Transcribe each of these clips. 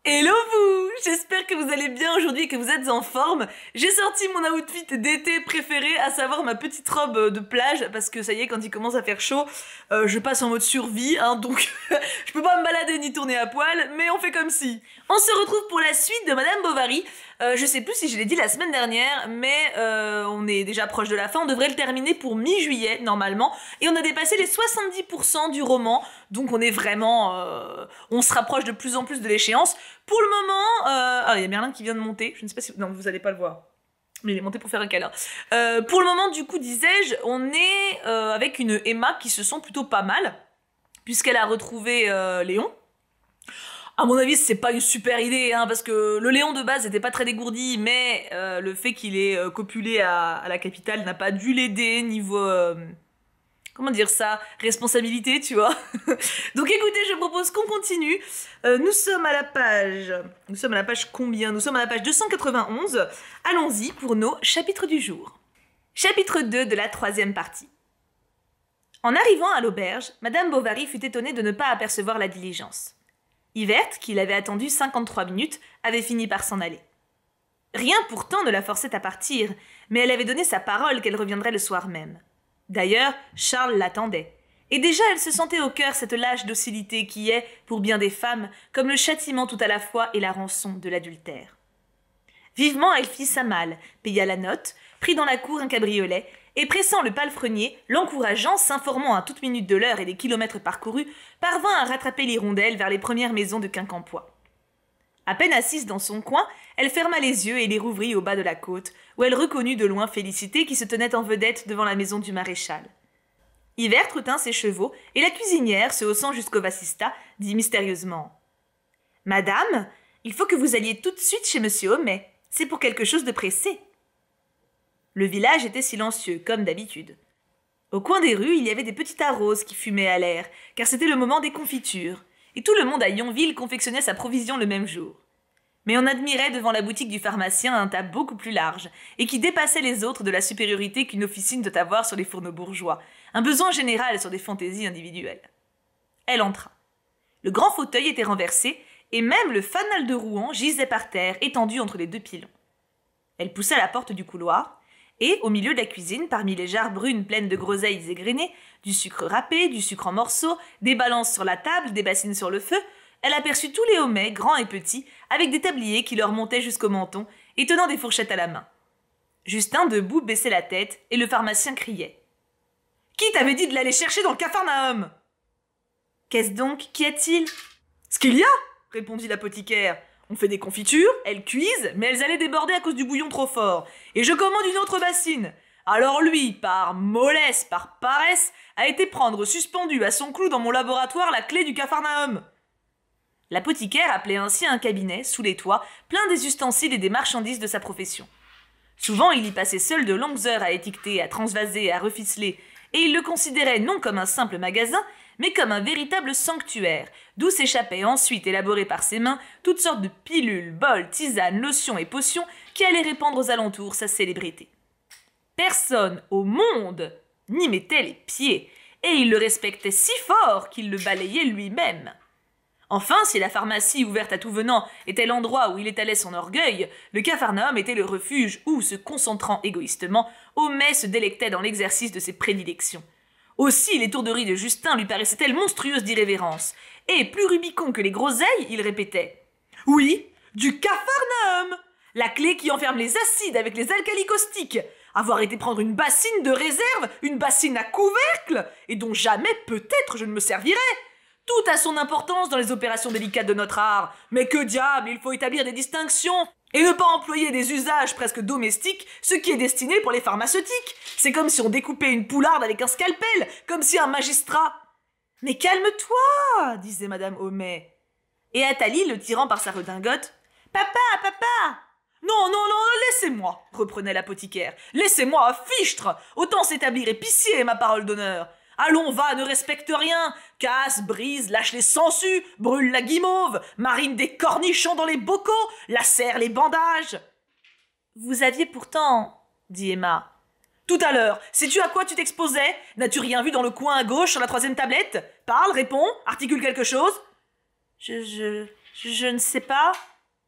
Hello vous! J'espère que vous allez bien aujourd'hui et que vous êtes en forme. J'ai sorti mon outfit d'été préféré, à savoir ma petite robe de plage, parce que ça y est, quand il commence à faire chaud, je passe en mode survie, hein, donc je peux pas me balader ni tourner à poil, mais on fait comme si. On se retrouve pour la suite de Madame Bovary. Je sais plus si je l'ai dit la semaine dernière, mais on est déjà proche de la fin, on devrait le terminer pour mi-juillet normalement, et on a dépassé les 70% du roman, donc on est vraiment... on se rapproche de plus en plus de l'échéance. Pour le moment... Ah, il y a Merlin qui vient de monter, je ne sais pas si... Non, vous allez pas le voir. Mais il est monté pour faire un câlin. Pour le moment, du coup, disais-je, on est avec une Emma qui se sent plutôt pas mal, puisqu'elle a retrouvé Léon. À mon avis, c'est pas une super idée, hein, parce que le Léon de base n'était pas très dégourdi, mais le fait qu'il ait copulé à la capitale n'a pas dû l'aider niveau... comment dire ça? Responsabilité, tu vois. Donc écoutez, je propose qu'on continue. Nous sommes à la page... Nous sommes à la page combien? Nous sommes à la page 291. Allons-y pour nos chapitres du jour. Chapitre 2 de la 3e partie. En arrivant à l'auberge, Madame Bovary fut étonnée de ne pas apercevoir la diligence. Yvette, qui l'avait attendue 53 minutes, avait fini par s'en aller. Rien pourtant ne la forçait à partir, mais elle avait donné sa parole qu'elle reviendrait le soir même. D'ailleurs, Charles l'attendait. Et déjà elle se sentait au cœur cette lâche docilité qui est, pour bien des femmes, comme le châtiment tout à la fois et la rançon de l'adultère. Vivement elle fit sa malle, paya la note, prit dans la cour un cabriolet, et pressant le palefrenier, l'encourageant, s'informant à toute minute de l'heure et des kilomètres parcourus, parvint à rattraper l'hirondelle vers les premières maisons de Quincampoix. À peine assise dans son coin, elle ferma les yeux et les rouvrit au bas de la côte, où elle reconnut de loin Félicité qui se tenait en vedette devant la maison du maréchal. Yvette retint ses chevaux, et la cuisinière, se haussant jusqu'au Vassista, dit mystérieusement « Madame, il faut que vous alliez tout de suite chez Monsieur Homais. C'est pour quelque chose de pressé. » Le village était silencieux, comme d'habitude. Au coin des rues, il y avait des petits tas roses qui fumaient à l'air, car c'était le moment des confitures, et tout le monde à Yonville confectionnait sa provision le même jour. Mais on admirait devant la boutique du pharmacien un tas beaucoup plus large, et qui dépassait les autres de la supériorité qu'une officine doit avoir sur les fourneaux bourgeois, un besoin général sur des fantaisies individuelles. Elle entra. Le grand fauteuil était renversé, et même le fanal de Rouen gisait par terre, étendu entre les deux pilons. Elle poussa la porte du couloir, et, au milieu de la cuisine, parmi les jarres brunes pleines de groseilles égrenées, du sucre râpé, du sucre en morceaux, des balances sur la table, des bassines sur le feu, elle aperçut tous les Homais, grands et petits, avec des tabliers qui leur montaient jusqu'au menton, et tenant des fourchettes à la main. Justin, debout, baissait la tête, et le pharmacien criait. « Qui t'avait dit de l'aller chercher dans le Capharnaüm ?»« Qu'est-ce donc? Qu'y a-t-il ?»« Ce qu'il y a !» répondit l'apothicaire. On fait des confitures, elles cuisent, mais elles allaient déborder à cause du bouillon trop fort. Et je commande une autre bassine. Alors lui, par mollesse, par paresse, a été prendre suspendu à son clou dans mon laboratoire la clé du Capharnaüm. L'apothicaire appelait ainsi un cabinet, sous les toits, plein des ustensiles et des marchandises de sa profession. Souvent, il y passait seul de longues heures à étiqueter, à transvaser, à reficeler, et il le considérait non comme un simple magasin, mais comme un véritable sanctuaire, d'où s'échappaient ensuite, élaborées par ses mains, toutes sortes de pilules, bols, tisanes, lotions et potions qui allaient répandre aux alentours sa célébrité. Personne au monde n'y mettait les pieds, et il le respectait si fort qu'il le balayait lui-même. Enfin, si la pharmacie ouverte à tout venant était l'endroit où il étalait son orgueil, le Capharnaüm était le refuge où, se concentrant égoïstement, Homais se délectait dans l'exercice de ses prédilections. Aussi, les tourderies de Justin lui paraissaient-elles monstrueuses d'irrévérence. Et, plus Rubicon que les groseilles, il répétait « Oui, du Capharnaüm! La clé qui enferme les acides avec les alcalis caustiques! Avoir été prendre une bassine de réserve, une bassine à couvercle, et dont jamais, peut-être, je ne me servirai! Tout a son importance dans les opérations délicates de notre art. Mais que diable, il faut établir des distinctions et ne pas employer des usages presque domestiques, ce qui est destiné pour les pharmaceutiques. C'est comme si on découpait une poularde avec un scalpel, comme si un magistrat... « Mais calme-toi » disait Madame Homais. Et Athalie, le tirant par sa redingote, « Papa, papa !»« Non, non, non, laissez-moi » reprenait l'apothicaire. « Laissez-moi, fichtre. Autant s'établir épicier, ma parole d'honneur. Allons, va, ne respecte rien. Casse, brise, lâche les sangsues, brûle la guimauve, marine des cornichons dans les bocaux, lacère les bandages. »« Vous aviez pourtant... » dit Emma. « Tout à l'heure, sais-tu à quoi tu t'exposais? N'as-tu rien vu dans le coin à gauche sur la 3e tablette? Parle, réponds, articule quelque chose. » Je Je ne sais pas,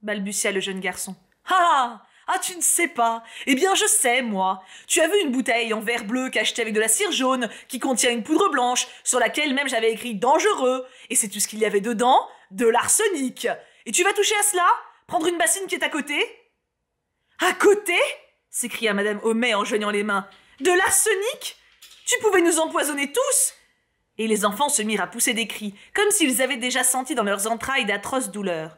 balbutia le jeune garçon. Ah! Ah, tu ne sais pas? Eh bien, je sais, moi. Tu as vu une bouteille en verre bleu cachetée avec de la cire jaune, qui contient une poudre blanche, sur laquelle même j'avais écrit « dangereux ». Et c'est tout ce qu'il y avait dedans? De l'arsenic. Et tu vas toucher à cela? Prendre une bassine qui est à côté? À côté? S'écria Madame Homais en joignant les mains. De l'arsenic? Tu pouvais nous empoisonner tous? Et les enfants se mirent à pousser des cris, comme s'ils avaient déjà senti dans leurs entrailles d'atroces douleurs.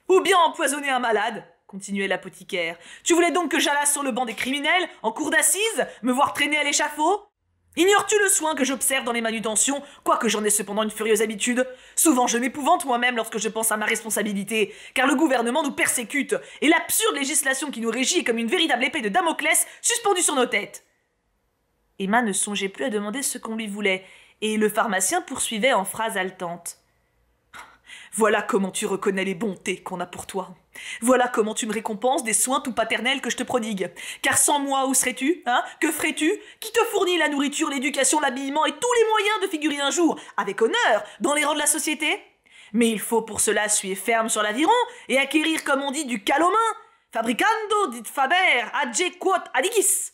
Ou bien empoisonner un malade, continuait l'apothicaire. Tu voulais donc que j'allasse sur le banc des criminels, en cour d'assises, me voir traîner à l'échafaud? Ignores-tu le soin que j'observe dans les manutentions, quoique j'en ai cependant une furieuse habitude? Souvent je m'épouvante moi-même lorsque je pense à ma responsabilité, car le gouvernement nous persécute, et l'absurde législation qui nous régit est comme une véritable épée de Damoclès suspendue sur nos têtes. Emma ne songeait plus à demander ce qu'on lui voulait, et le pharmacien poursuivait en phrases haletantes. Voilà comment tu reconnais les bontés qu'on a pour toi. Voilà comment tu me récompenses des soins tout paternels que je te prodigue. Car sans moi, où serais-tu, hein? Que ferais-tu? Qui te fournit la nourriture, l'éducation, l'habillement et tous les moyens de figurer un jour, avec honneur, dans les rangs de la société? Mais il faut pour cela suer ferme sur l'aviron et acquérir, comme on dit, du cal aux mains. Fabricando dit faber, age quod adicis.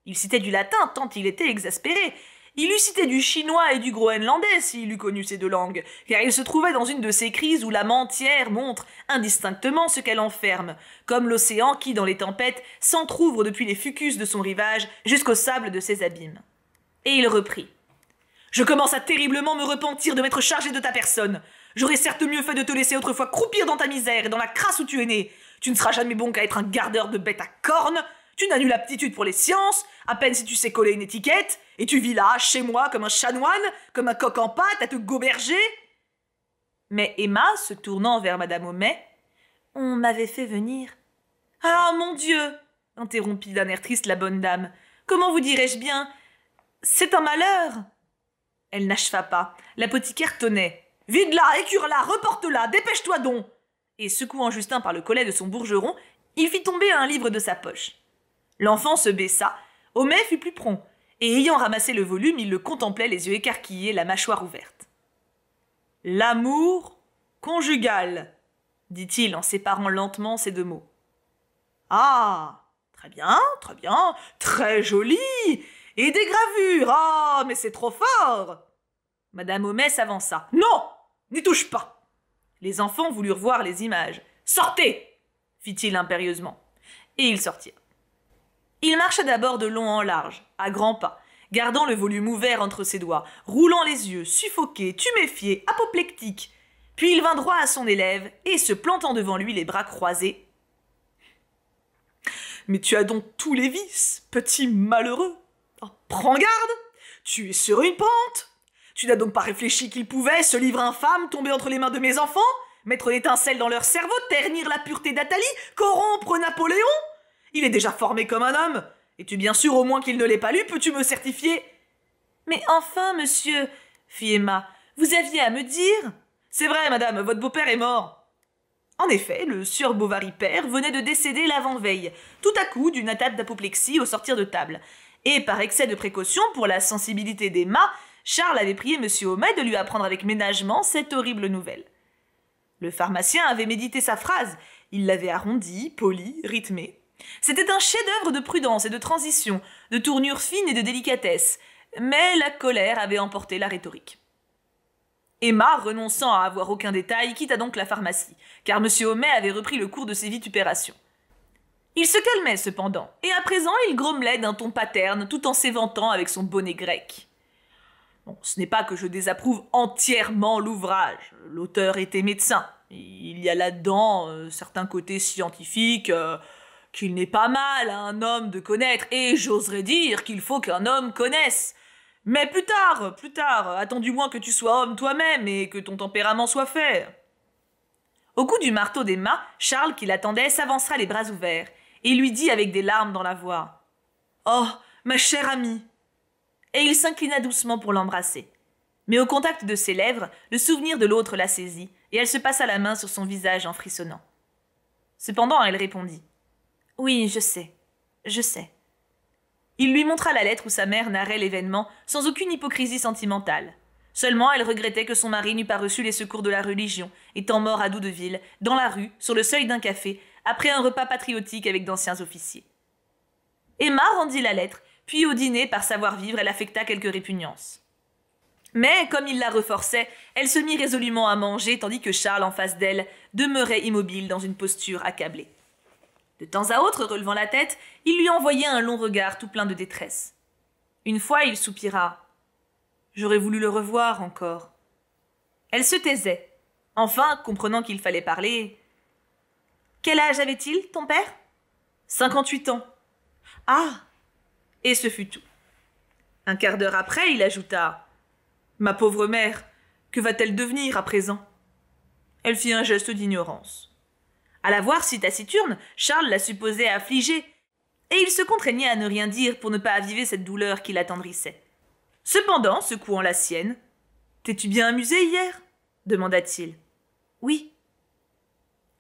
Il citait du latin tant il était exaspéré. Il eût cité du chinois et du groenlandais s'il eût connu ces deux langues, car il se trouvait dans une de ces crises où l'âme entière montre indistinctement ce qu'elle enferme, comme l'océan qui, dans les tempêtes, s'entr'ouvre depuis les fucus de son rivage jusqu'au sable de ses abîmes. Et il reprit. « Je commence à terriblement me repentir de m'être chargé de ta personne. J'aurais certes mieux fait de te laisser autrefois croupir dans ta misère et dans la crasse où tu es né. Tu ne seras jamais bon qu'à être un gardeur de bêtes à cornes. Tu n'as nulle aptitude pour les sciences, à peine si tu sais coller une étiquette, et tu vis là, chez moi, comme un chanoine, comme un coq en pâte, à te goberger. » Mais Emma, se tournant vers Madame Homais, « On m'avait fait venir. »« Ah, mon Dieu !» interrompit d'un air triste la bonne dame. « Comment vous dirais-je bien? C'est un malheur !» Elle n'acheva pas. L'apothicaire tonnait. « Vide-la, écure-la, reporte-la, dépêche-toi donc !» Et secouant Justin par le collet de son bourgeron, il fit tomber un livre de sa poche. L'enfant se baissa, Homais fut plus prompt, et ayant ramassé le volume, il le contemplait les yeux écarquillés, la mâchoire ouverte. « L'amour conjugal », dit-il en séparant lentement ces deux mots. « Ah, très bien, très joli, et des gravures, ah, mais c'est trop fort !» Madame Homais s'avança. « Non, n'y touche pas !» Les enfants voulurent voir les images. « Sortez !» fit-il impérieusement, et ils sortirent. Il marcha d'abord de long en large, à grands pas, gardant le volume ouvert entre ses doigts, roulant les yeux, suffoqué, tuméfié, apoplectique. Puis il vint droit à son élève et, se plantant devant lui les bras croisés, « Mais tu as donc tous les vices, petit malheureux. Oh, prends garde, tu es sur une pente. Tu n'as donc pas réfléchi qu'il pouvait, ce livre infâme, tomber entre les mains de mes enfants, mettre l'étincelle dans leur cerveau, ternir la pureté d'Athalie, corrompre Napoléon? Il est déjà formé comme un homme. Es-tu bien sûr au moins qu'il ne l'ait pas lu? Peux-tu me certifier? »« Mais enfin, monsieur, fit Emma, vous aviez à me dire. »« C'est vrai, madame, votre beau-père est mort. » En effet, le sieur Bovary père venait de décéder l'avant-veille, tout à coup d'une attaque d'apoplexie au sortir de table. Et par excès de précaution pour la sensibilité d'Emma, Charles avait prié monsieur Homais de lui apprendre avec ménagement cette horrible nouvelle. Le pharmacien avait médité sa phrase. Il l'avait arrondie, polie, rythmée. C'était un chef-d'œuvre de prudence et de transition, de tournure fine et de délicatesse, mais la colère avait emporté la rhétorique. Emma, renonçant à avoir aucun détail, quitta donc la pharmacie, car M. Homais avait repris le cours de ses vitupérations. Il se calmait cependant, et à présent il grommelait d'un ton paterne, tout en s'éventant avec son bonnet grec. Bon, ce n'est pas que je désapprouve entièrement l'ouvrage. L'auteur était médecin. Il y a là-dedans certains côtés scientifiques qu'il n'est pas mal à un homme de connaître, et j'oserais dire qu'il faut qu'un homme connaisse. Mais plus tard, attends du moins que tu sois homme toi-même et que ton tempérament soit fait. » Au coup du marteau d'Emma, Charles, qui l'attendait, s'avança les bras ouverts, et lui dit avec des larmes dans la voix « Oh, ma chère amie !» Et il s'inclina doucement pour l'embrasser. Mais au contact de ses lèvres, le souvenir de l'autre la saisit, et elle se passa la main sur son visage en frissonnant. Cependant, elle répondit « Oui, je sais. Il lui montra la lettre où sa mère narrait l'événement sans aucune hypocrisie sentimentale. Seulement, elle regrettait que son mari n'eût pas reçu les secours de la religion, étant mort à Doudeville, dans la rue, sur le seuil d'un café, après un repas patriotique avec d'anciens officiers. Emma rendit la lettre, puis au dîner, par savoir-vivre, elle affecta quelques répugnances. Mais, comme il la reforçait, elle se mit résolument à manger, tandis que Charles, en face d'elle, demeurait immobile dans une posture accablée. De temps à autre, relevant la tête, il lui envoyait un long regard tout plein de détresse. Une fois, il soupira. « J'aurais voulu le revoir encore. » Elle se taisait. Enfin, comprenant qu'il fallait parler. « Quel âge avait-il, ton père ?»« 58 ans. »« Ah !» Et ce fut tout. Un quart d'heure après, il ajouta « Ma pauvre mère, que va-t-elle devenir à présent ?» Elle fit un geste d'ignorance. À la voir si taciturne, Charles la supposait affligée, et il se contraignait à ne rien dire pour ne pas aviver cette douleur qui l'attendrissait. Cependant, secouant la sienne, « T'es-tu bien amusée hier ?» demanda-t-il. « Oui. »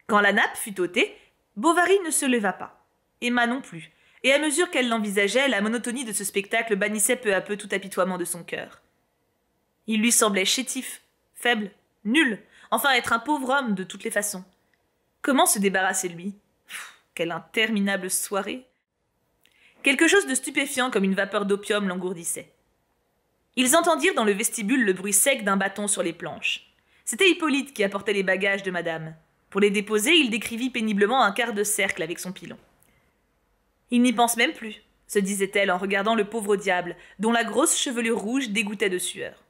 Quand la nappe fut ôtée, Bovary ne se leva pas, Emma non plus, et à mesure qu'elle l'envisageait, la monotonie de ce spectacle bannissait peu à peu tout apitoiement de son cœur. Il lui semblait chétif, faible, nul, enfin être un pauvre homme de toutes les façons. Comment se débarrasser de lui ? Quelle interminable soirée ! Quelque chose de stupéfiant comme une vapeur d'opium l'engourdissait. Ils entendirent dans le vestibule le bruit sec d'un bâton sur les planches. C'était Hippolyte qui apportait les bagages de madame. Pour les déposer, il décrivit péniblement un quart de cercle avec son pilon. « Il n'y pense même plus », se disait-elle en regardant le pauvre diable, dont la grosse chevelure rouge dégouttait de sueur.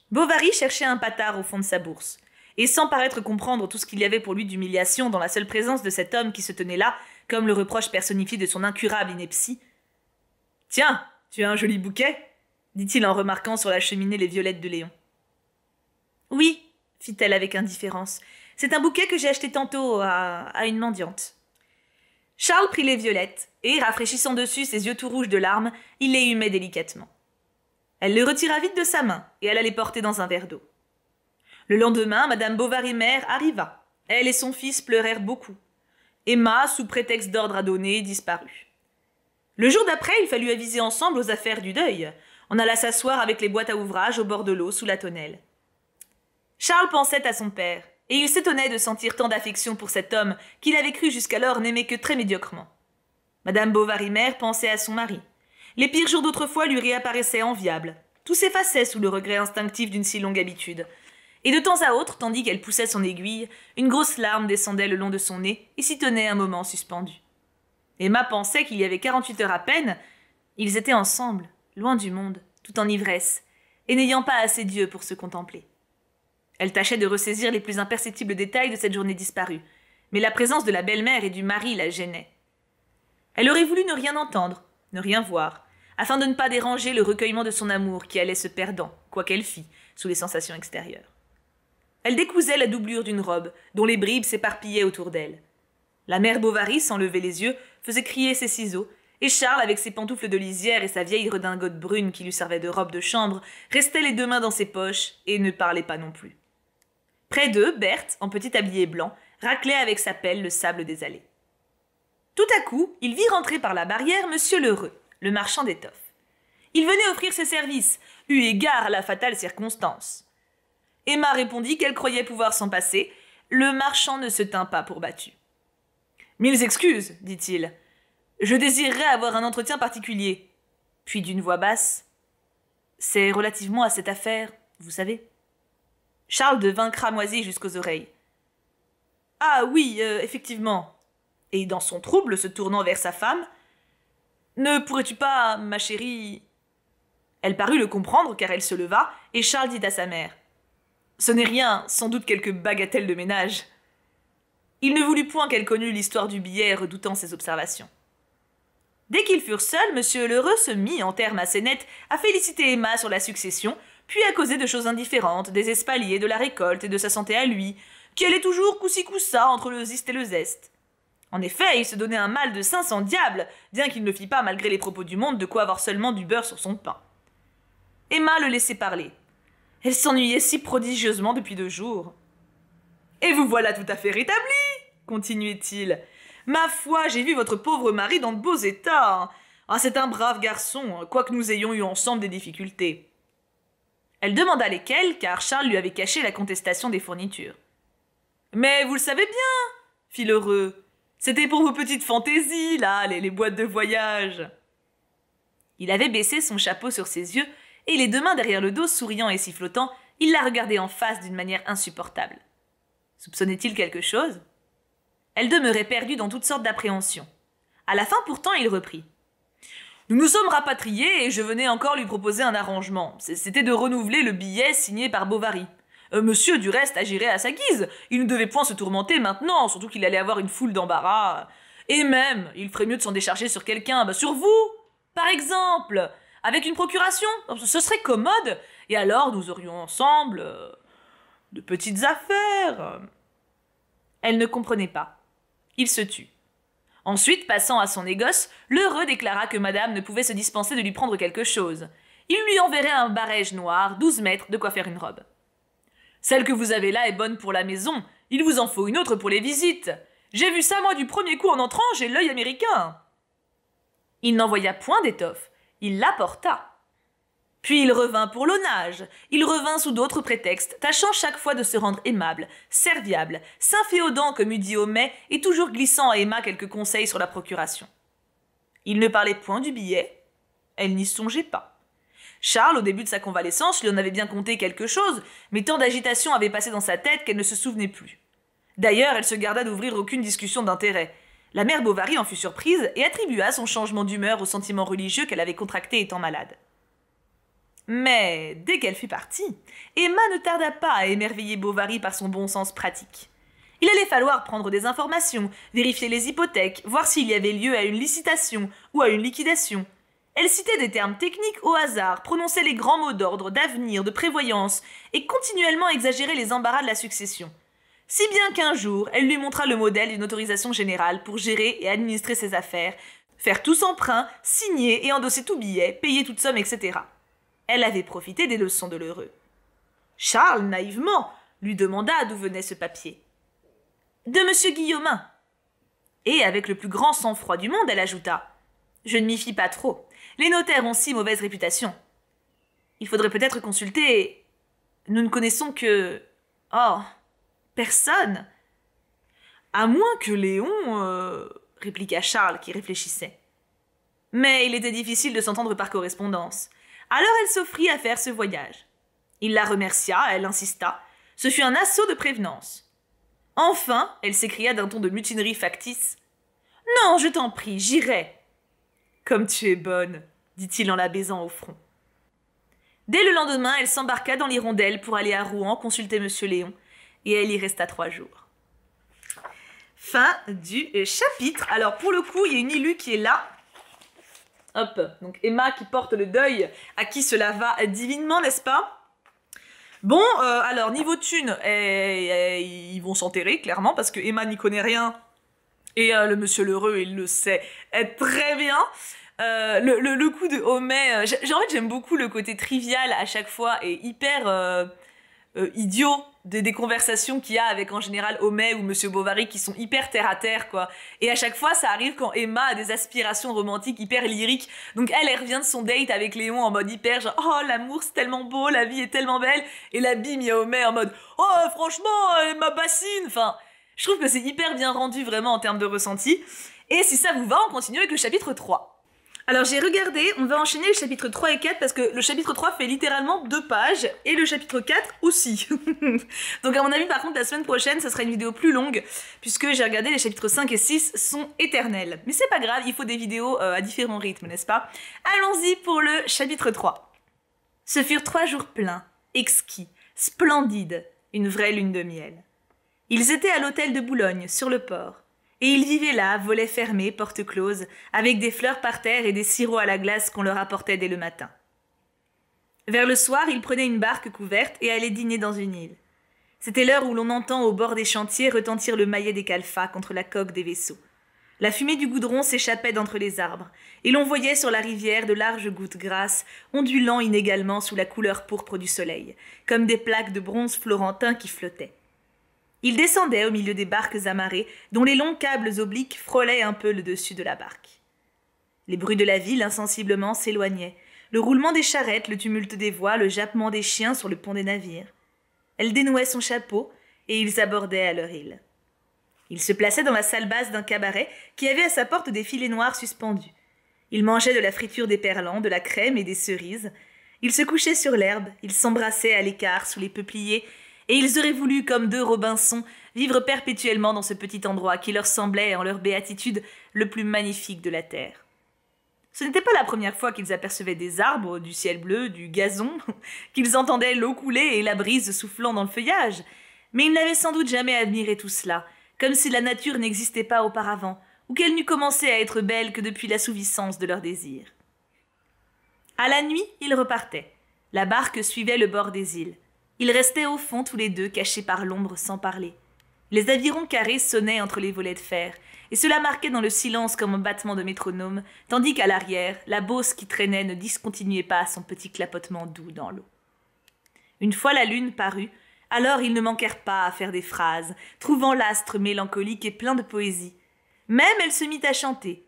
Bovary cherchait un patard au fond de sa bourse, et sans paraître comprendre tout ce qu'il y avait pour lui d'humiliation dans la seule présence de cet homme qui se tenait là, comme le reproche personnifié de son incurable ineptie. « Tiens, tu as un joli bouquet ?» dit-il en remarquant sur la cheminée les violettes de Léon. « Oui, » fit-elle avec indifférence, « c'est un bouquet que j'ai acheté tantôt à une mendiante. » Charles prit les violettes, et, rafraîchissant dessus ses yeux tout rouges de larmes, il les humait délicatement. Elle les retira vite de sa main, et alla les porter dans un verre d'eau. Le lendemain, madame Bovary-mère arriva. Elle et son fils pleurèrent beaucoup. Emma, sous prétexte d'ordre à donner, disparut. Le jour d'après, il fallut aviser ensemble aux affaires du deuil. On alla s'asseoir avec les boîtes à ouvrage au bord de l'eau, sous la tonnelle. Charles pensait à son père, et il s'étonnait de sentir tant d'affection pour cet homme qu'il avait cru jusqu'alors n'aimer que très médiocrement. Madame Bovary-mère pensait à son mari. Les pires jours d'autrefois lui réapparaissaient enviables. Tout s'effaçait sous le regret instinctif d'une si longue habitude. Et de temps à autre, tandis qu'elle poussait son aiguille, une grosse larme descendait le long de son nez et s'y tenait un moment suspendue. Emma pensait qu'il y avait 48 heures à peine. Ils étaient ensemble, loin du monde, tout en ivresse, et n'ayant pas assez d'yeux pour se contempler. Elle tâchait de ressaisir les plus imperceptibles détails de cette journée disparue, mais la présence de la belle-mère et du mari la gênait. Elle aurait voulu ne rien entendre, ne rien voir, afin de ne pas déranger le recueillement de son amour qui allait se perdant, quoi qu'elle fît, sous les sensations extérieures. Elle décousait la doublure d'une robe, dont les bribes s'éparpillaient autour d'elle. La mère Bovary, sans lever les yeux, faisait crier ses ciseaux, et Charles, avec ses pantoufles de lisière et sa vieille redingote brune qui lui servait de robe de chambre, restait les deux mains dans ses poches et ne parlait pas non plus. Près d'eux, Berthe, en petit tablier blanc, raclait avec sa pelle le sable des allées. Tout à coup, il vit rentrer par la barrière Monsieur Lheureux, le marchand d'étoffes. Il venait offrir ses services, eu égard à la fatale circonstance. Emma répondit qu'elle croyait pouvoir s'en passer. Le marchand ne se tint pas pour battu. « Mille excuses, dit-il. Je désirerais avoir un entretien particulier. » Puis d'une voix basse, « C'est relativement à cette affaire, vous savez. » Charles devint cramoisi jusqu'aux oreilles. « Ah oui, effectivement. » Et dans son trouble, se tournant vers sa femme, « Ne pourrais-tu pas, ma chérie… » Elle parut le comprendre car elle se leva, et Charles dit à sa mère, « Ce n'est rien, sans doute quelque bagatelle de ménage. » Il ne voulut point qu'elle connût l'histoire du billet, redoutant ses observations. Dès qu'ils furent seuls, Monsieur Lheureux se mit, en termes assez nets, à féliciter Emma sur la succession, puis à causer de choses indifférentes, des espaliers, de la récolte et de sa santé à lui, qui allait toujours coup-ci coup-ça entre le ziste et le zeste. En effet, il se donnait un mal de 500 diables, bien qu'il ne fît pas, malgré les propos du monde, de quoi avoir seulement du beurre sur son pain. Emma le laissait parler. Elle s'ennuyait si prodigieusement depuis 2 jours. « Et vous voilà tout à fait rétabli !» continuait-il. « Ma foi, j'ai vu votre pauvre mari dans de beaux états. Ah, c'est un brave garçon, quoique nous ayons eu ensemble des difficultés. » Elle demanda lesquels, car Charles lui avait caché la contestation des fournitures. « Mais vous le savez bien, fit l'heureux. C'était pour vos petites fantaisies, là, les boîtes de voyage. » Il avait baissé son chapeau sur ses yeux, et les deux mains derrière le dos, souriant et sifflotant, il la regardait en face d'une manière insupportable. Soupçonnait-il quelque chose? Elle demeurait perdue dans toutes sortes d'appréhensions. À la fin, pourtant, il reprit. « Nous nous sommes rapatriés et je venais encore lui proposer un arrangement. C'était de renouveler le billet signé par Bovary. Monsieur, du reste, agirait à sa guise. Il ne devait point se tourmenter maintenant, surtout qu'il allait avoir une foule d'embarras. Et même, il ferait mieux de s'en décharger sur quelqu'un, sur vous, par exemple, avec une procuration. Ce serait commode. Et alors, nous aurions ensemble de petites affaires. » Elle ne comprenait pas. Il se tut. Ensuite, passant à son négoce, l'heureux déclara que madame ne pouvait se dispenser de lui prendre quelque chose. Il lui enverrait un barège noir, 12 mètres, de quoi faire une robe. « Celle que vous avez là est bonne pour la maison, il vous en faut une autre pour les visites. J'ai vu ça, moi, du premier coup en entrant, j'ai l'œil américain. » Il n'envoya point d'étoffe, il l'apporta. Puis il revint pour l'aunage, il revint sous d'autres prétextes, tâchant chaque fois de se rendre aimable, serviable, s'inféodant comme eût dit Homais, et toujours glissant à Emma quelques conseils sur la procuration. Il ne parlait point du billet, elle n'y songeait pas. Charles, au début de sa convalescence, lui en avait bien conté quelque chose, mais tant d'agitation avait passé dans sa tête qu'elle ne se souvenait plus. D'ailleurs, elle se garda d'ouvrir aucune discussion d'intérêt. La mère Bovary en fut surprise et attribua son changement d'humeur au sentiment religieux qu'elle avait contracté étant malade. Mais, dès qu'elle fut partie, Emma ne tarda pas à émerveiller Bovary par son bon sens pratique. Il allait falloir prendre des informations, vérifier les hypothèques, voir s'il y avait lieu à une licitation ou à une liquidation. Elle citait des termes techniques au hasard, prononçait les grands mots d'ordre, d'avenir, de prévoyance, et continuellement exagérait les embarras de la succession. Si bien qu'un jour, elle lui montra le modèle d'une autorisation générale pour gérer et administrer ses affaires, faire tout emprunt, signer et endosser tout billet, payer toute somme, etc. Elle avait profité des leçons de l'heureux. Charles, naïvement, lui demanda d'où venait ce papier. « De monsieur Guillaumin. » Et avec le plus grand sang-froid du monde, elle ajouta. « Je ne m'y fie pas trop. Les notaires ont si mauvaise réputation. Il faudrait peut-être consulter. Nous ne connaissons que... Oh, personne. »« À moins que Léon... répliqua Charles qui réfléchissait. Mais il était difficile de s'entendre par correspondance. Alors elle s'offrit à faire ce voyage. Il la remercia, elle insista. Ce fut un assaut de prévenance. Enfin, elle s'écria d'un ton de mutinerie factice. « Non, je t'en prie, j'irai. »« Comme tu es bonne, » dit-il en la baisant au front. Dès le lendemain, elle s'embarqua dans l'hirondelle pour aller à Rouen consulter Monsieur Léon, et elle y resta 3 jours. Fin du chapitre. Alors pour le coup, il y a une Ilu qui est là. Hop, donc Emma qui porte le deuil, à qui cela va divinement, n'est-ce pas? Bon, alors niveau thune, ils vont s'enterrer, clairement, parce que Emma n'y connaît rien, et le monsieur l'heureux, il le sait très bien. Le coup de Homais, en fait, j'aime beaucoup le côté trivial à chaque fois, et hyper idiot des conversations qu'il y a avec en général Homais ou Monsieur Bovary qui sont hyper terre à terre, quoi. Et à chaque fois, ça arrive quand Emma a des aspirations romantiques hyper lyriques. Donc elle revient de son date avec Léon en mode hyper genre « Oh, l'amour c'est tellement beau, la vie est tellement belle ». Et là, bim, il y a Homais en mode « Oh, franchement, elle ma bassine ». Enfin, je trouve que c'est hyper bien rendu vraiment en termes de ressenti. Et si ça vous va, on continue avec le chapitre 3. Alors j'ai regardé, on va enchaîner les chapitres 3 et 4 parce que le chapitre 3 fait littéralement 2 pages et le chapitre 4 aussi. Donc à mon avis par contre la semaine prochaine ça sera une vidéo plus longue puisque j'ai regardé les chapitres 5 et 6 sont éternels. Mais c'est pas grave, il faut des vidéos à différents rythmes, n'est-ce pas? Allons-y pour le chapitre 3. Ce furent 3 jours pleins, exquis, splendides, une vraie lune de miel. Ils étaient à l'hôtel de Boulogne, sur le port. Et ils vivaient là, volets fermés, portes closes, avec des fleurs par terre et des sirops à la glace qu'on leur apportait dès le matin. Vers le soir, ils prenaient une barque couverte et allaient dîner dans une île. C'était l'heure où l'on entend au bord des chantiers retentir le maillet des calfats contre la coque des vaisseaux. La fumée du goudron s'échappait d'entre les arbres, et l'on voyait sur la rivière de larges gouttes grasses, ondulant inégalement sous la couleur pourpre du soleil, comme des plaques de bronze florentin qui flottaient. Ils descendaient au milieu des barques amarrées, dont les longs câbles obliques frôlaient un peu le dessus de la barque. Les bruits de la ville, insensiblement, s'éloignaient. le roulement des charrettes, le tumulte des voix, le jappement des chiens sur le pont des navires. Elle dénouait son chapeau, et ils abordaient à leur île. Ils se plaçaient dans la salle basse d'un cabaret qui avait à sa porte des filets noirs suspendus. Ils mangeaient de la friture d'éperlan, de la crème et des cerises. Ils se couchaient sur l'herbe, ils s'embrassaient à l'écart sous les peupliers, et ils auraient voulu, comme deux Robinson, vivre perpétuellement dans ce petit endroit qui leur semblait, en leur béatitude, le plus magnifique de la terre. Ce n'était pas la première fois qu'ils apercevaient des arbres, du ciel bleu, du gazon, qu'ils entendaient l'eau couler et la brise soufflant dans le feuillage, mais ils n'avaient sans doute jamais admiré tout cela, comme si la nature n'existait pas auparavant, ou qu'elle n'eût commencé à être belle que depuis l'assouvissance de leurs désirs. À la nuit, ils repartaient. La barque suivait le bord des îles. Ils restaient au fond tous les deux, cachés par l'ombre sans parler. Les avirons carrés sonnaient entre les volets de fer, et cela marquait dans le silence comme un battement de métronome, tandis qu'à l'arrière, la Beauce qui traînait ne discontinuait pas son petit clapotement doux dans l'eau. Une fois la lune parut, alors ils ne manquèrent pas à faire des phrases, trouvant l'astre mélancolique et plein de poésie. Même elle se mit à chanter.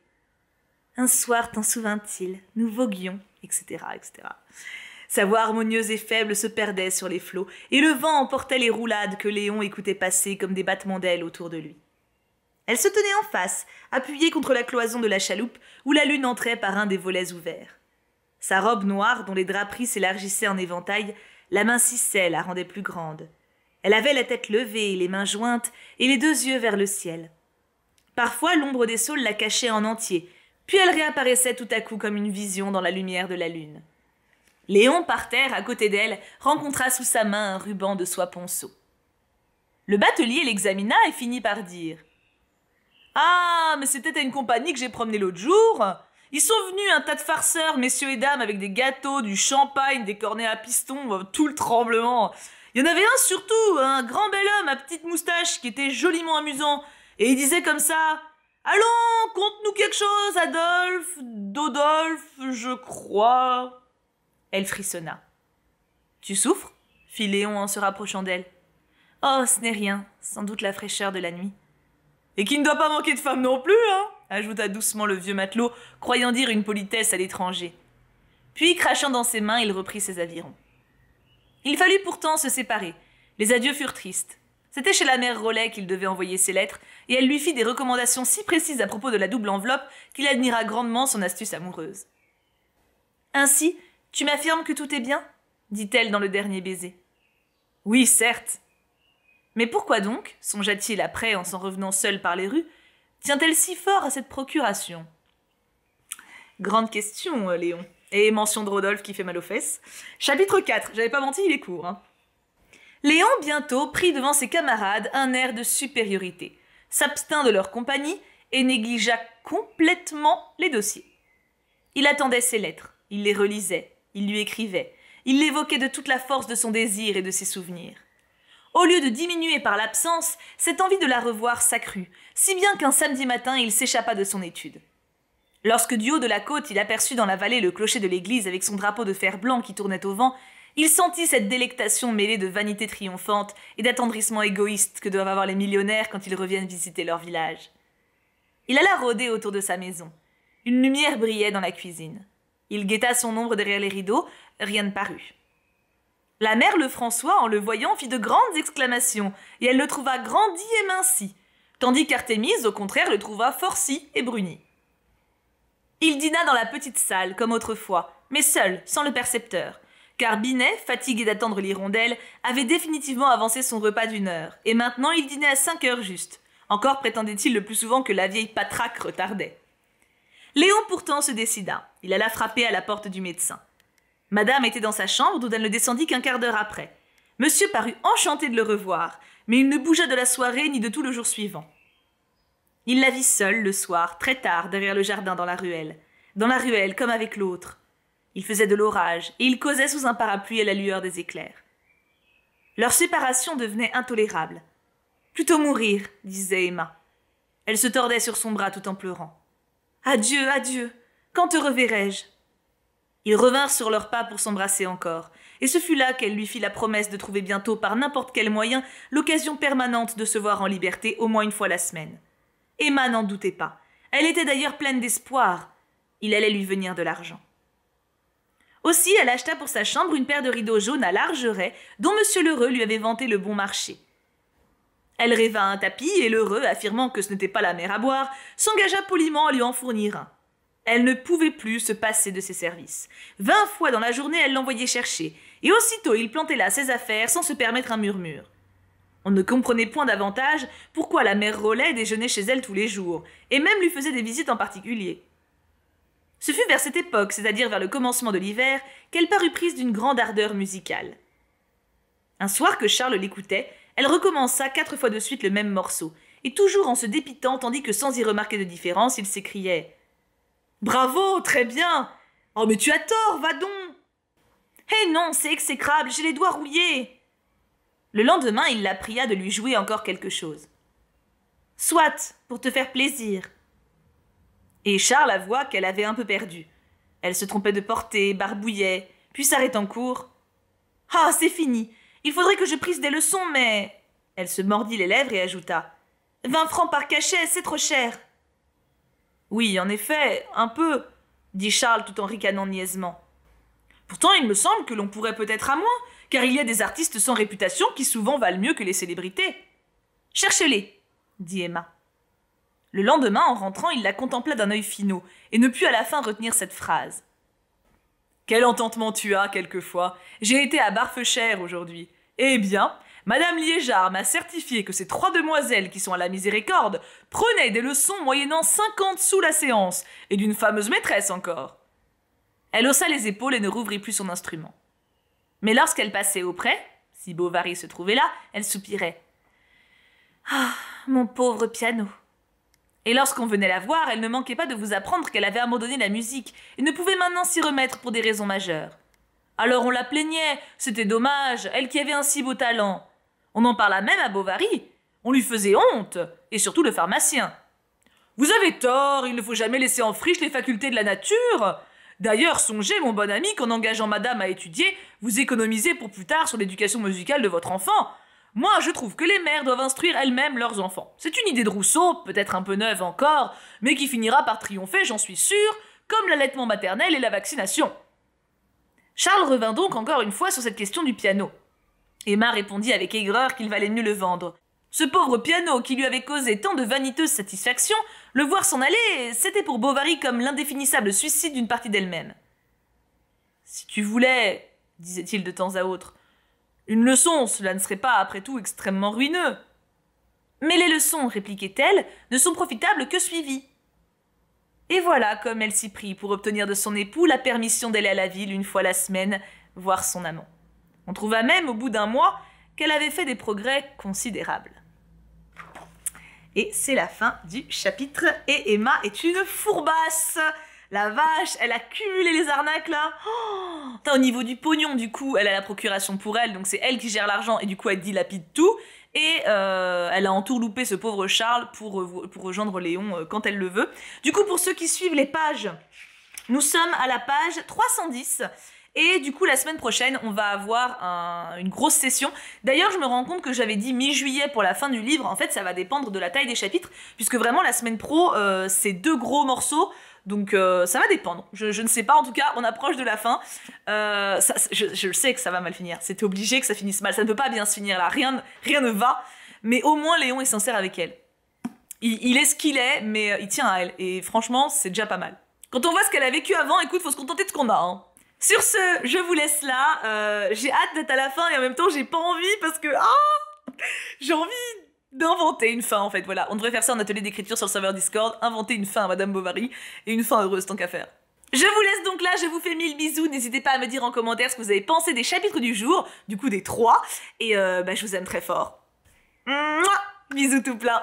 « Un soir t'en souvint-il, nous voguions, etc. etc. » Sa voix harmonieuse et faible se perdait sur les flots, et le vent emportait les roulades que Léon écoutait passer comme des battements d'ailes autour de lui. Elle se tenait en face, appuyée contre la cloison de la chaloupe, où la lune entrait par un des volets ouverts. Sa robe noire, dont les draperies s'élargissaient en éventail, l'amincissait, la rendait plus grande. Elle avait la tête levée, les mains jointes, et les deux yeux vers le ciel. Parfois, l'ombre des saules la cachait en entier, puis elle réapparaissait tout à coup comme une vision dans la lumière de la lune. Léon, par terre, à côté d'elle, rencontra sous sa main un ruban de soie ponceau. Le batelier l'examina et finit par dire « Ah, mais c'était à une compagnie que j'ai promenée l'autre jour. Ils sont venus un tas de farceurs, messieurs et dames, avec des gâteaux, du champagne, des cornets à piston, tout le tremblement. Il y en avait un surtout, un grand bel homme à petite moustache qui était joliment amusant. Et il disait comme ça « Allons, conte-nous quelque chose, Adolphe, Dodolphe, je crois. » Elle frissonna. « Tu souffres ?» fit Léon en se rapprochant d'elle. « Oh, ce n'est rien, sans doute la fraîcheur de la nuit. »« Et qui ne doit pas manquer de femme non plus, hein ?» ajouta doucement le vieux matelot, croyant dire une politesse à l'étranger. Puis, crachant dans ses mains, il reprit ses avirons. Il fallut pourtant se séparer. Les adieux furent tristes. C'était chez la mère Rollet qu'il devait envoyer ses lettres, et elle lui fit des recommandations si précises à propos de la double enveloppe qu'il admira grandement son astuce amoureuse. « Ainsi, tu m'affirmes que tout est bien ?» dit-elle dans le dernier baiser. « Oui, certes. » Mais pourquoi donc, songea-t-il après en s'en revenant seul par les rues, tient-elle si fort à cette procuration? Grande question, Léon. Et mention de Rodolphe qui fait mal aux fesses. Chapitre 4, j'avais pas menti, il est court. Hein. Léon bientôt prit devant ses camarades un air de supériorité, s'abstint de leur compagnie et négligea complètement les dossiers. Il attendait ses lettres, il les relisait, il lui écrivait, il l'évoquait de toute la force de son désir et de ses souvenirs. Au lieu de diminuer par l'absence, cette envie de la revoir s'accrut, si bien qu'un samedi matin il s'échappa de son étude. Lorsque du haut de la côte il aperçut dans la vallée le clocher de l'église avec son drapeau de fer blanc qui tournait au vent, il sentit cette délectation mêlée de vanité triomphante et d'attendrissement égoïste que doivent avoir les millionnaires quand ils reviennent visiter leur village. Il alla rôder autour de sa maison. Une lumière brillait dans la cuisine. Il guetta son ombre derrière les rideaux, rien ne parut. La mère Lefrançois, en le voyant, fit de grandes exclamations, et elle le trouva grandi et minci, tandis qu'Artémise, au contraire, le trouva forci et bruni. Il dîna dans la petite salle, comme autrefois, mais seul, sans le percepteur, car Binet, fatigué d'attendre l'hirondelle, avait définitivement avancé son repas d'1 heure, et maintenant il dînait à 5 heures juste. Encore prétendait-il le plus souvent que la vieille patraque retardait. Léon pourtant se décida. Il alla frapper à la porte du médecin. Madame était dans sa chambre, d'où elle ne descendit qu'1 quart d'heure après. Monsieur parut enchanté de le revoir, mais il ne bougea de la soirée ni de tout le jour suivant. Il la vit seule le soir, très tard, derrière le jardin dans la ruelle, comme avec l'autre. Il faisait de l'orage, et ils causaient sous un parapluie à la lueur des éclairs. Leur séparation devenait intolérable. « Plutôt mourir, » disait Emma. Elle se tordait sur son bras tout en pleurant. « Adieu, adieu, quand te reverrai-je » Ils revinrent sur leurs pas pour s'embrasser encore, et ce fut là qu'elle lui fit la promesse de trouver bientôt par n'importe quel moyen l'occasion permanente de se voir en liberté au moins 1 fois la semaine. Emma n'en doutait pas. Elle était d'ailleurs pleine d'espoir. Il allait lui venir de l'argent. Aussi, elle acheta pour sa chambre une paire de rideaux jaunes à larges raies dont M. Lheureux lui avait vanté le bon marché. Elle rêva un tapis et Lheureux, affirmant que ce n'était pas la mer à boire, s'engagea poliment à lui en fournir un. Elle ne pouvait plus se passer de ses services. 20 fois dans la journée, elle l'envoyait chercher, et aussitôt il plantait là ses affaires sans se permettre un murmure. On ne comprenait point davantage pourquoi la mère Rollet déjeunait chez elle tous les jours, et même lui faisait des visites en particulier. Ce fut vers cette époque, c'est-à-dire vers le commencement de l'hiver, qu'elle parut prise d'une grande ardeur musicale. Un soir que Charles l'écoutait, elle recommença 4 fois de suite le même morceau, et toujours en se dépitant, tandis que sans y remarquer de différence, il s'écriait « Bravo, très bien! Oh, mais tu as tort, va donc !»« Eh non, c'est exécrable, j'ai les doigts rouillés !» Le lendemain, il la pria de lui jouer encore quelque chose. « Soit, pour te faire plaisir. » Et Charles avoua qu'elle avait un peu perdu. Elle se trompait de portée, barbouillait, puis s'arrêtant court. « Ah, c'est fini! Il faudrait que je prise des leçons, mais... » Elle se mordit les lèvres et ajouta. « 20 francs par cachet, c'est trop cher. »« Oui, en effet, un peu, » dit Charles tout en ricanant niaisement. « Pourtant, il me semble que l'on pourrait peut-être à moins, car il y a des artistes sans réputation qui souvent valent mieux que les célébrités. »« Cherche-les, » dit Emma. Le lendemain, en rentrant, il la contempla d'un œil finaud, et ne put à la fin retenir cette phrase. « Quel entendement tu as, quelquefois. J'ai été à Barfeuchères aujourd'hui. Eh bien, Madame Liégeard m'a certifié que ces 3 demoiselles qui sont à la miséricorde prenaient des leçons moyennant 50 sous la séance, et d'une fameuse maîtresse encore. » Elle haussa les épaules et ne rouvrit plus son instrument. Mais lorsqu'elle passait auprès, si Bovary se trouvait là, elle soupirait. « Ah, mon pauvre piano !» Et lorsqu'on venait la voir, elle ne manquait pas de vous apprendre qu'elle avait abandonné la musique et ne pouvait maintenant s'y remettre pour des raisons majeures. Alors on la plaignait, c'était dommage, elle qui avait un si beau talent. On en parla même à Bovary, on lui faisait honte, et surtout le pharmacien. « Vous avez tort, il ne faut jamais laisser en friche les facultés de la nature. D'ailleurs, songez, mon bon ami, qu'en engageant madame à étudier, vous économisez pour plus tard sur l'éducation musicale de votre enfant. Moi, je trouve que les mères doivent instruire elles-mêmes leurs enfants. C'est une idée de Rousseau, peut-être un peu neuve encore, mais qui finira par triompher, j'en suis sûre, comme l'allaitement maternel et la vaccination. » Charles revint donc encore une fois sur cette question du piano. Emma répondit avec aigreur qu'il valait mieux le vendre. Ce pauvre piano qui lui avait causé tant de vaniteuses satisfactions, le voir s'en aller, c'était pour Bovary comme l'indéfinissable suicide d'une partie d'elle-même. « Si tu voulais, disait-il de temps à autre, une leçon, cela ne serait pas, après tout, extrêmement ruineux. »« Mais les leçons, répliquait-elle, ne sont profitables que suivies. » Et voilà comme elle s'y prit pour obtenir de son époux la permission d'aller à la ville une fois la semaine voir son amant. On trouva même, au bout d'un mois, qu'elle avait fait des progrès considérables. Et c'est la fin du chapitre. Et Emma est une fourbasse. La vache, elle a cumulé les arnaques là. Oh, au niveau du pognon, du coup, elle a la procuration pour elle, donc c'est elle qui gère l'argent et du coup elle dilapide tout. Et elle a entourloupé ce pauvre Charles pour rejoindre Léon quand elle le veut. Du coup, pour ceux qui suivent les pages, nous sommes à la page 310. Et du coup, la semaine prochaine, on va avoir une grosse session. D'ailleurs, je me rends compte que j'avais dit mi-juillet pour la fin du livre. En fait, ça va dépendre de la taille des chapitres, puisque vraiment, la semaine pro, c'est 2 gros morceaux. Donc ça va dépendre, je ne sais pas, en tout cas on approche de la fin, je sais que ça va mal finir, c'était obligé que ça finisse mal, ça ne peut pas bien se finir là, rien ne va, mais au moins Léon est sincère avec elle. Il est ce qu'il est, mais il tient à elle, et franchement c'est déjà pas mal. Quand on voit ce qu'elle a vécu avant, écoute, faut se contenter de ce qu'on a. Hein. Sur ce, je vous laisse là, j'ai hâte d'être à la fin et en même temps j'ai pas envie parce que j'ai envie d'inventer une fin en fait, voilà. On devrait faire ça en atelier d'écriture sur le serveur Discord, inventer une fin à Madame Bovary, et une fin heureuse tant qu'à faire. Je vous laisse donc là, je vous fais 1000 bisous, n'hésitez pas à me dire en commentaire ce que vous avez pensé des chapitres du jour, du coup des 3, et je vous aime très fort. Mouah, bisous tout plein.